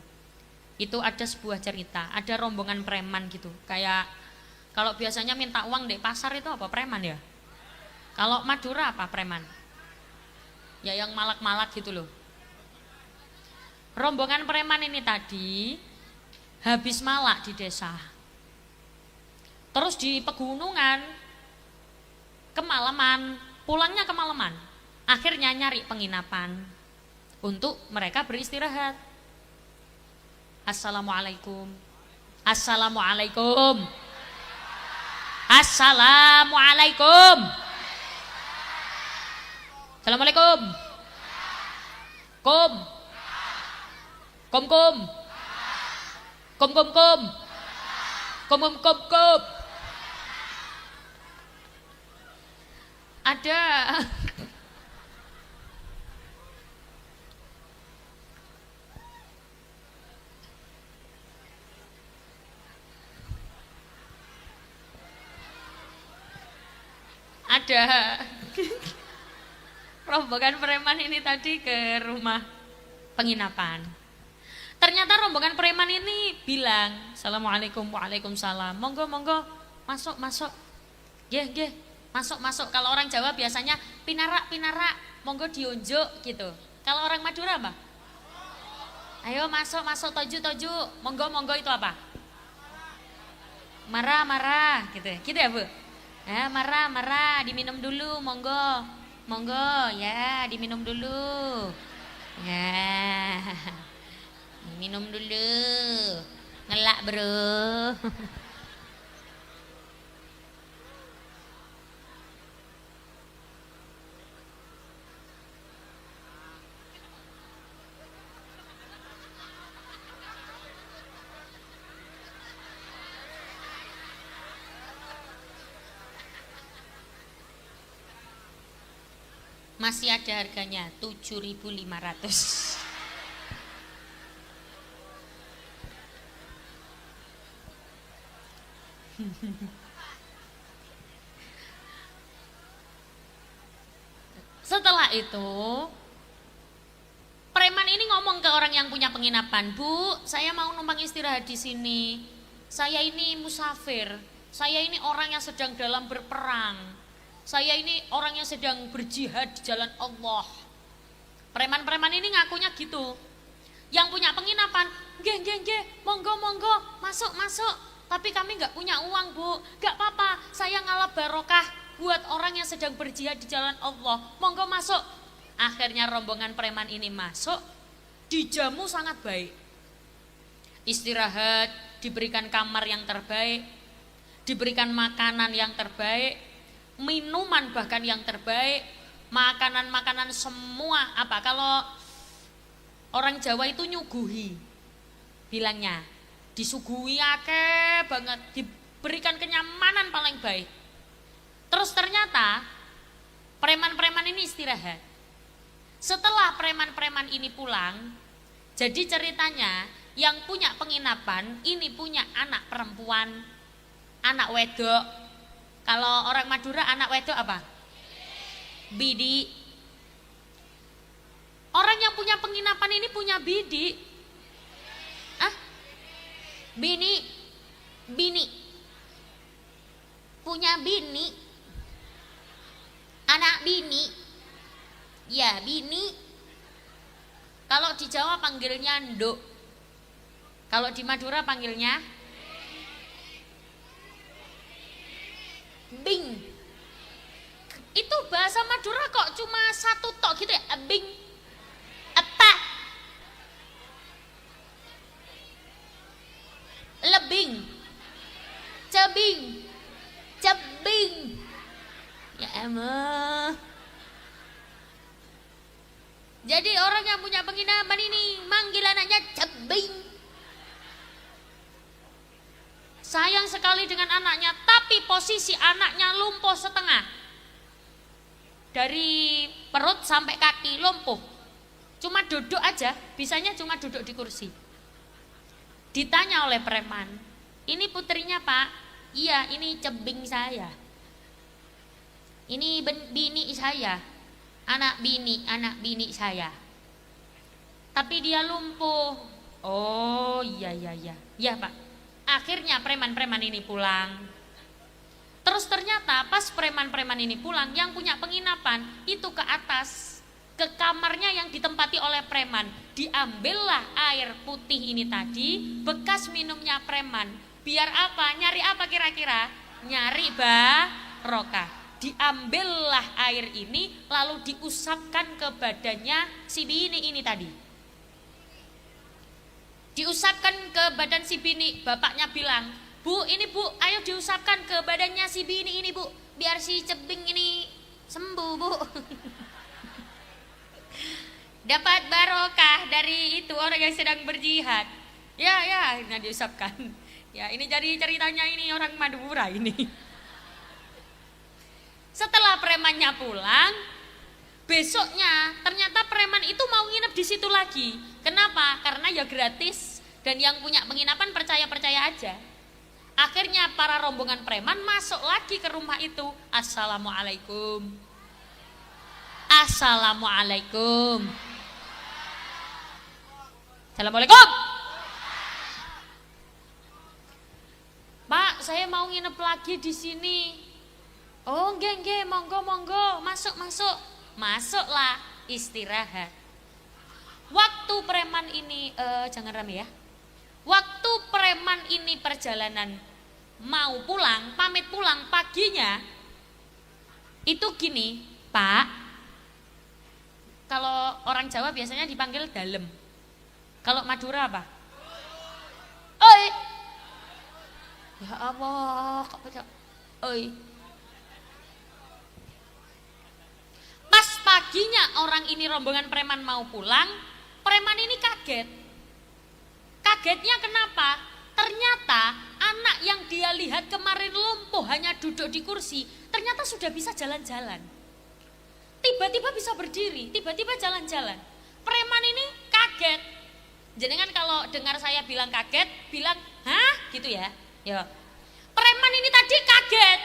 Itu ada sebuah cerita, ada rombongan preman gitu. Kayak kalau biasanya minta uang di pasar itu apa, preman ya? Kalau Madura apa preman? Ya yang malak-malak gitu loh. Rombongan preman ini tadi habis malak di desa. Terus di pegunungan kemalaman, pulangnya kemalaman. Akhirnya nyari penginapan untuk mereka beristirahat. Assalamualaikum. Assalamualaikum. Assalamualaikum. Assalamualaikum. Kum. Kum kum. Kum kum kum. Kum kum kum kum. Ada rombongan preman ini tadi ke rumah penginapan. Ternyata rombongan preman ini bilang, Assalamualaikum, waalaikumsalam, monggo monggo, masuk masuk, geh masuk masuk. Kalau orang Jawa biasanya pinarak pinarak, monggo diunjuk gitu. Kalau orang Madura apa? Ayo masuk masuk, toju toju, monggo monggo itu apa? Marah marah gitu ya Bu? Marah marah, diminum dulu, monggo monggo ya, diminum dulu. Ya, minum dulu. Ngelak bro. Masih ada harganya 7.500. Setelah itu preman ini ngomong ke orang yang punya penginapan, "Bu, saya mau numpang istirahat di sini. Saya ini musafir. Saya ini orang yang sedang dalam berperang. Saya ini orang yang sedang berjihad di jalan Allah." Preman-preman ini ngakunya gitu. Yang punya penginapan, "Nggih, monggo, masuk. Tapi kami nggak punya uang, Bu." "Nggak apa-apa, saya ngalap barokah buat orang yang sedang berjihad di jalan Allah. Monggo masuk." Akhirnya rombongan preman ini masuk, dijamu sangat baik. Istirahat, diberikan kamar yang terbaik, diberikan makanan yang terbaik, minuman bahkan yang terbaik, makanan-makanan semua apa, kalau orang Jawa itu nyuguhi bilangnya, disuguhi akeh banget, diberikan kenyamanan paling baik. Terus ternyata preman-preman ini istirahat. Setelah preman-preman ini pulang, jadi ceritanya yang punya penginapan ini punya anak perempuan, anak wedok. Kalau orang Madura anak wedok apa? Bidi. Orang yang punya penginapan ini punya bidi. Bini. Punya bini. Anak bini. Ya, bini. Kalau di Jawa panggilnya nduk. Kalau di Madura panggilnya bing. Itu bahasa Madura kok cuma satu tok gitu ya, bing. Apa? Lebing. Cebing. Ya emang. Jadi orang yang punya penginapan ini manggil anaknya cebing. Sayang sekali dengan anaknya, tapi posisi anaknya lumpuh setengah. Dari perut sampai kaki lumpuh. Cuma duduk aja, bisanya cuma duduk di kursi. Ditanya oleh preman, "Ini putrinya, Pak?" "Iya, ini cebing saya. Ini bini saya. Anak bini saya. Tapi dia lumpuh." "Oh, iya. Ya, Pak." Akhirnya preman-preman ini pulang. Terus ternyata pas preman-preman ini pulang, yang punya penginapan itu ke atas, ke kamarnya yang ditempati oleh preman. Diambillah air putih ini tadi, bekas minumnya preman. Biar apa? Nyari apa kira-kira? Nyari barokah. Diambillah air ini lalu diusapkan ke badannya si bini ini tadi. Diusapkan ke badan si bini. Bapaknya bilang, "Bu, ini Bu, ayo diusapkan ke badannya si bini ini, Bu, biar si cebing ini sembuh, Bu." Dapat barokah dari itu orang yang sedang berjihad. Ya, akhirnya diusapkan. Ya, ini jadi ceritanya ini orang Madura ini. Setelah premannya pulang, besoknya ternyata preman itu mau nginep di situ lagi. Kenapa? Karena ya gratis dan yang punya penginapan percaya-percaya aja. Akhirnya para rombongan preman masuk lagi ke rumah itu. Assalamualaikum. Assalamualaikum. Assalamualaikum. "Pak, saya mau nginep lagi di sini." "Oh, nggih, monggo, masuk. Masuklah, istirahat." Waktu preman ini jangan rame ya. Waktu preman ini perjalanan mau pulang, pamit pulang paginya, itu gini, "Pak, Kalau orang Jawa biasanya dipanggil dalem. Kalau Madura apa? Oi. Ya Allah, kok baca oi. Pas paginya orang ini rombongan preman mau pulang, preman ini kaget. Kagetnya kenapa? Ternyata anak yang dia lihat kemarin lumpuh hanya duduk di kursi, ternyata sudah bisa jalan-jalan. Tiba-tiba bisa berdiri, tiba-tiba jalan-jalan. Preman ini kaget. Jenengan kalau dengar saya bilang kaget, bilang, hah? Gitu ya. Ya. Preman ini tadi kaget.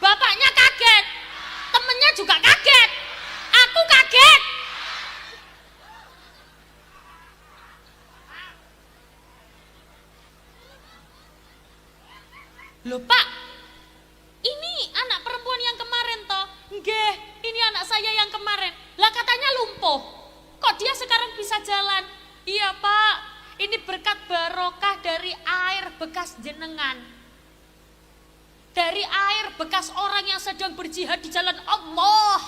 Bapaknya kaget. Temennya juga kaget. Aku kaget. Loh Pak, ini anak perempuan yang kemarin toh? Nggih, ini anak saya yang kemarin. Lah katanya lumpuh. Kok dia sekarang bisa jalan? Iya Pak, ini berkat barokah dari air bekas jenengan. Dari air bekas orang yang sedang berjihad di jalan Allah.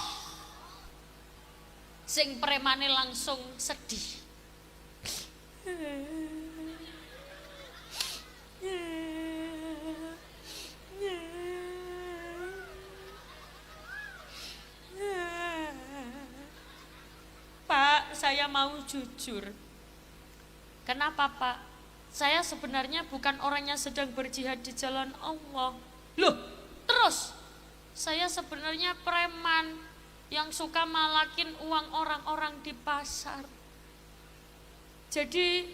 Sing premane langsung sedih. Pak, saya mau jujur. Kenapa Pak? Saya sebenarnya bukan orang yang sedang berjihad di jalan Allah. Loh, terus? Saya sebenarnya preman yang suka malakin uang orang-orang di pasar. Jadi,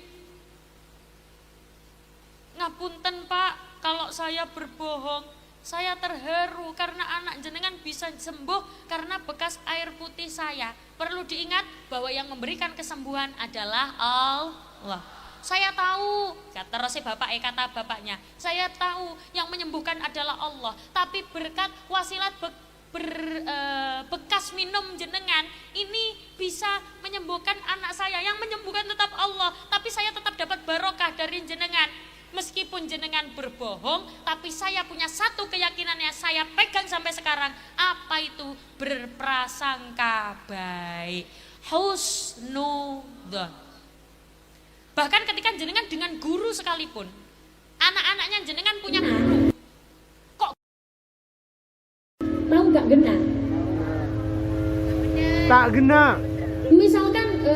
ngapunten Pak, kalau saya berbohong. Saya terharu karena anak jenengan bisa sembuh karena bekas air putih saya. Perlu diingat bahwa yang memberikan kesembuhan adalah Allah. Saya tahu, kata bapaknya, saya tahu yang menyembuhkan adalah Allah. Tapi berkat wasilat bekas minum jenengan, ini bisa menyembuhkan anak saya. Yang menyembuhkan tetap Allah, tapi saya tetap dapat barokah dari jenengan. Meskipun jenengan berbohong, tapi saya punya satu keyakinan yang saya pegang sampai sekarang. Apa itu? Berprasangka baik. Husnudzon. Bahkan ketika jenengan dengan guru sekalipun, anak-anaknya jenengan punya guru. Kok tahu nggak genah? Tak genah. Misalkan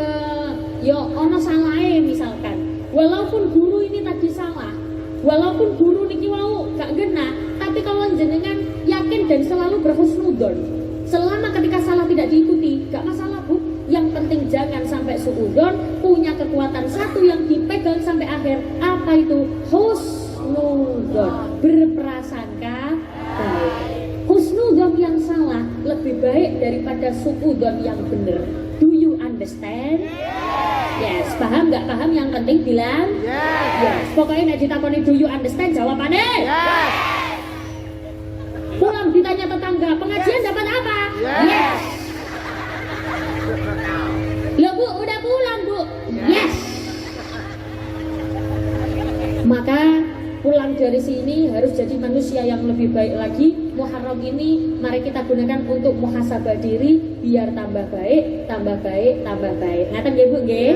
yo ono salahe misalkan. Walaupun guru ini tadi salah, walaupun guru niki wau gak genah, tapi kalau jenengan yakin dan selalu berhusnudzon, selama ketika salah tidak diikuti, gak masalah Bu. Yang penting jangan sampai suudzon, punya kekuatan satu yang dipegang sampai akhir. Apa itu? Husnudzon, berprasangka baik. Husnudzon yang salah lebih baik daripada suudzon yang benar. Do you understand? Yes, paham nggak paham yang penting bilang yes. Pokoknya nek ditakoni do you understand jawabannya yes. Pulang ditanya tetangga pengajian dapat apa? Yes. Loh Bu, udah pulang Bu? Yes. Maka pulang dari sini harus jadi manusia yang lebih baik lagi. Muharram ini mari kita gunakan untuk muhasabah diri biar tambah baik, tambah baik, tambah baik. Ngaten nggih Bu nggih?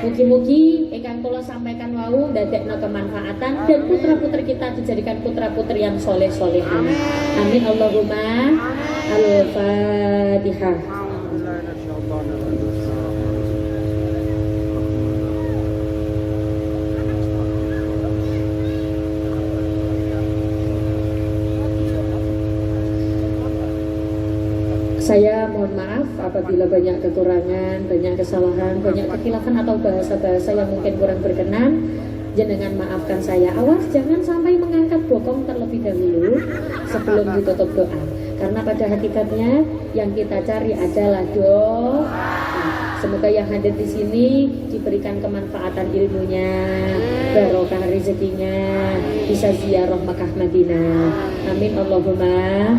Mugi-mugi ingkang kula sampaikan wau ndadekno kemanfaatan dan putra-putri kita dijadikan putra-putri yang soleh-solehah. Amin Allahumma. Al-Fatihah. Saya mohon maaf apabila banyak kekurangan, banyak kesalahan, banyak kekhilafan atau bahasa-bahasa yang mungkin kurang berkenan. Jenengan maafkan saya. Awas jangan sampai mengangkat bokong terlebih dahulu sebelum ditutup doa. Karena pada hakikatnya yang kita cari adalah doa. Semoga yang hadir di sini diberikan kemanfaatan ilmunya, barokah rezekinya, bisa ziarah Makkah Madinah. Amin Allahumma.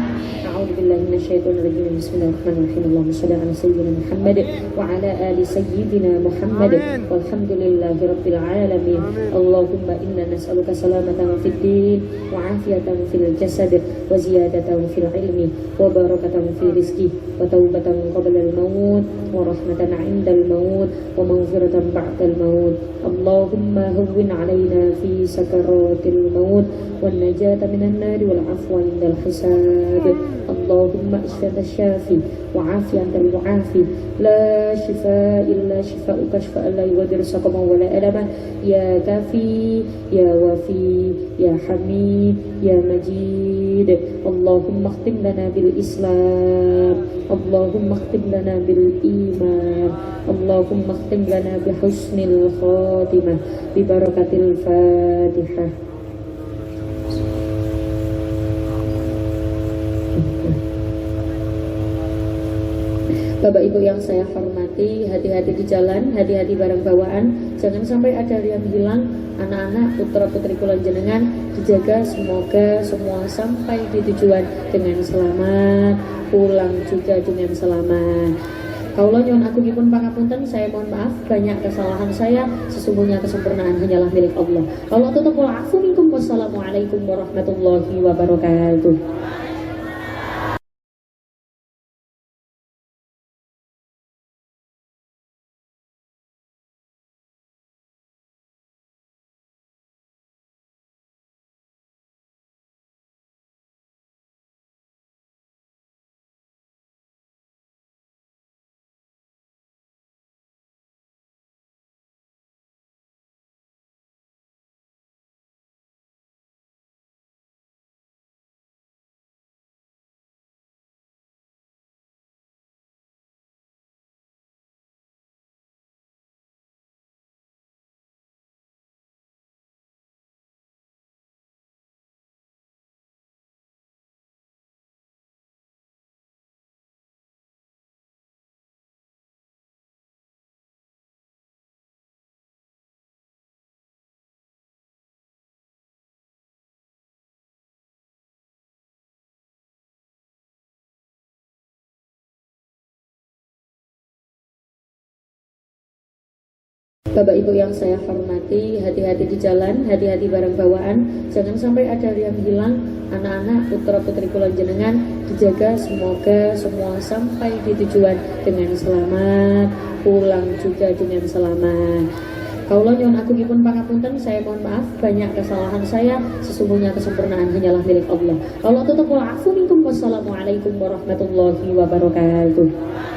أعوذ بالله من الشيطان الرجيم بسم الله الرحمن الرحيم اللهم صل على سيدنا محمد وعلى آل سيدنا محمد والحمد لله رب العالمين اللهم إنا نسألك سلامة في الدين وعافية في الجسد وزيادة في العلم وبركة في رزقه وتوبة قبل الموت ورحمة عند الموت ومغفرة بعد الموت اللهم هون علينا في سكرات الموت والنجاة من النار والعفو عند الحساب اللهم اشف أنت الشافي وعافي أنت المعافي لا شفاء إلا شفاءك شفاء لا يغادر سقما ولا ألما يا كافي يا وفي يا حميد يا مجيد اللهم اختم لنا بالإسلام اللهم اختم لنا بالإيمان اللهم اختم لنا بحسن الخاتمة ببركة الفاتحة. Bapak Ibu yang saya hormati, hati-hati di jalan, hati-hati barang bawaan, jangan sampai ada yang hilang. Anak-anak, putra-putri kula jenengan dijaga, semoga semua sampai di tujuan dengan selamat, pulang juga dengan selamat. Kaulah nyuwun agungipun pangapunten, saya mohon maaf banyak kesalahan saya, sesungguhnya kesempurnaan hanyalah milik Allah. Kalau tutup wal afu minkum, wassalamualaikum warahmatullahi wabarakatuh. Bapak Ibu yang saya hormati, hati-hati di jalan, hati-hati barang bawaan, jangan sampai ada yang hilang. Anak-anak, putra-putri kula jenengan dijaga, semoga semua sampai di tujuan dengan selamat, pulang juga dengan selamat. Kaulah nyuwun agungipun pangapunten, saya mohon maaf banyak kesalahan saya, sesungguhnya kesempurnaan hanyalah milik Allah. Kalau tutup wal afu minkum, wassalamualaikum warahmatullahi wabarakatuh.